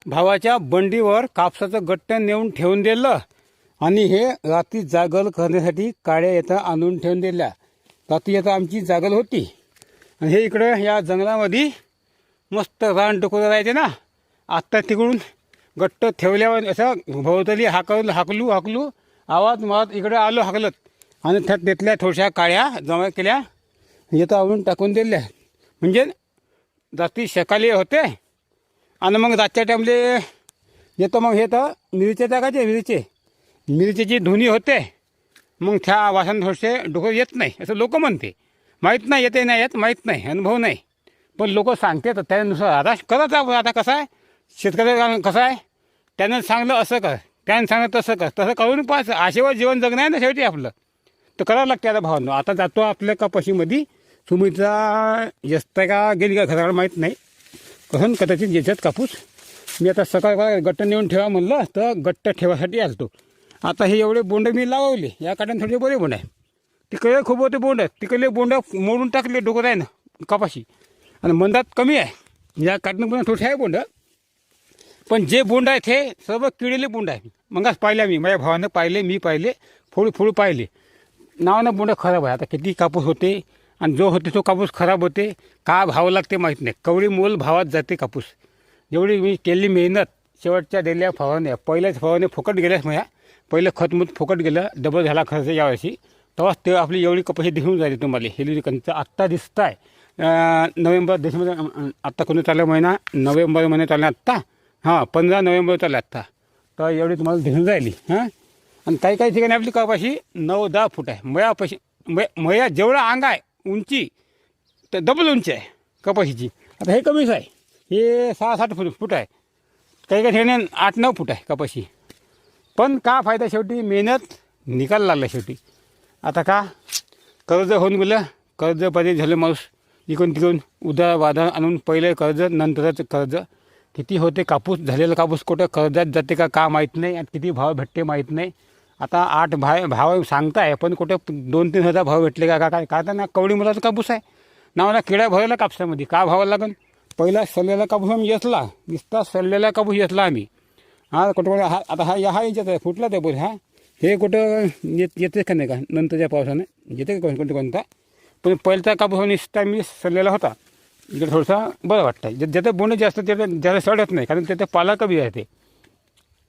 भावाच्या बंडीवर कापसाचं गट्ट नेऊन ठेवून दिलं आणि हे रात्री जागल करण्यासाठी काड्या येता आणून ठेवून दिल्या. रात्री आता आमची जागल होती आणि हे इकडं या जंगलामध्ये मस्त रान डोकं राहायचे ना. आत्ता तिकडून गट्ट ठेवल्यावर असं भोवताली हाकलू आवाज मारत इकडे आलो हाकलत आणि त्यातल्या थोड्याशा काळ्या जमा केल्या येतं आणून टाकून दिल्या. म्हणजे रात्री सकाळी होते आणि मग रातच्या टाईमले येतं. मग हे तर मिरच्या टाकायचे मिरचीची धुनी होते. मग त्या वासन थोडेसे डोकं येत नाही असं लोक म्हणते. माहीत नाही येते नाही येत माहीत नाही, अनुभव नाही, पण लोक सांगते तर त्यानुसार आता करत आपण. आता कसं आहे शेतकऱ्याला कसं आहे, त्यानं सांगलं असं कर, त्यानं सांगलं तसं कर, तसं करून पाहायचं. आशेवर जीवन जगणं आहे ना शेवटी आपलं, तर करावं लागते. आता भावांनो आता जातो आपल्या कपाशीमध्ये. सुमीचा यस्ता का गेली का घराकडे माहीत नाही, कसं कदाचित याच्यात कापूस. मी आता सकाळ गट्ट नेऊन ठेवा म्हणलं तर गट्ट ठेवासाठी आलतो. आता हे एवढे बोंड मी लावले, या काठाने थोडे बरे बोंड आहे. तिकडे खूप होते बोंड, तिकडले बोंड मोडून टाकले डोकं आहे ना कपाशी, आणि मंदात कमी आहे. या काठनं पण थोडे आहे बोंड, पण जे बोंड आहे ते सर्व किडेले बोंड आहे. मगच पाहिल्या मी, माझ्या भावानं पाहिले, मी पाहिले, फोड पाहिले. नावानं बोंड खराब आहे. आता किती कापूस होते आणि जो होते तो कापूस खराब होते. का भाव लागते माहीत नाही. कवडी मोल भावात जाते कापूस. जेवढी मी केली मेहनत, शेवटच्या दिल्या फवारण्या, पहिल्याच फवारण्या फुकट गेल्यास माझ्या, पहिलं खतमूत फुकट गेलं, डबल झाला खर्च यावर्षी. तेव्हाच ते आपली एवढी कपाशी दिसून जाते तुम्हाला. हिरवी कंचं आत्ता दिसत आहे. नोव्हेंबर डिसेंबर आत्ता कोणी चालला महिना, नोव्हेंबर महिन्यात चालला आत्ता. 15 नोव्हेंबर चालला आत्ता, तर एवढी तुम्हाला दिसून राहिली. आणि काही ठिकाणी आपली कपाशी 9-10 फूट आहे. मयापाशी मया जेवढं अंग आहे उंची, तर डबल उंची आहे कपाशीची. आता हे कमीच आहे, हे 6-7 फूट आहे. काही ठिकाणी 8-9 फूट आहे कपाशी. पण का फायदा, शेवटी मेहनत निकाल लागला शेवटी. आता का कर्ज होऊन गेलं, कर्ज पाहिजे झालं माणूस इकडून तिकडून उधार आणून, पहिले कर्ज नंतरच कर्ज. किती होते कापूस, झालेला कापूस कुठं कर्जात जाते का माहीत नाही, आणि किती भाव भेटते माहीत नाही. आता 8 भाव सांगताय, पण कुठं 2-3 हजार भाव भेटले का काय का ना. कवडी मुलाचा कापूस आहे, नावाला किडा भरला कापसामध्ये. का भावा लागन. पहिला सल्लेला कापूस आम्ही येसला, नुसता सल्लेला कापूस येसला आम्ही. कुठं आता हा याच्यात आहे, फुटला ते बोल. हे कुठं येते का नाही का नंतरच्या पावसानं येते का कोणता. पण पहिल्याचा कापूस नुसता मी सल्लेला होता. इकडे थोडंसा बरं वाटतं. ज्याचं बोंड जास्त त्याला ज्याला सडत नाही, कारण त्याचा पाला कमी राहते.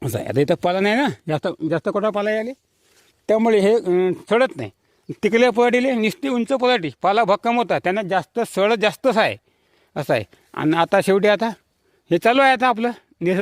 असं आहे. आता इथं पाला नाही ना, जास्त कोटा पाला यायले, त्यामुळे हे सडत नाही. तिकडे पराठीले नुसती उंच पराठी, पाला भक्कम होता, त्यांना जास्त सड जास्तच आहे असं आहे. आणि आता शेवटी आता हे चालू आहे आता आपलं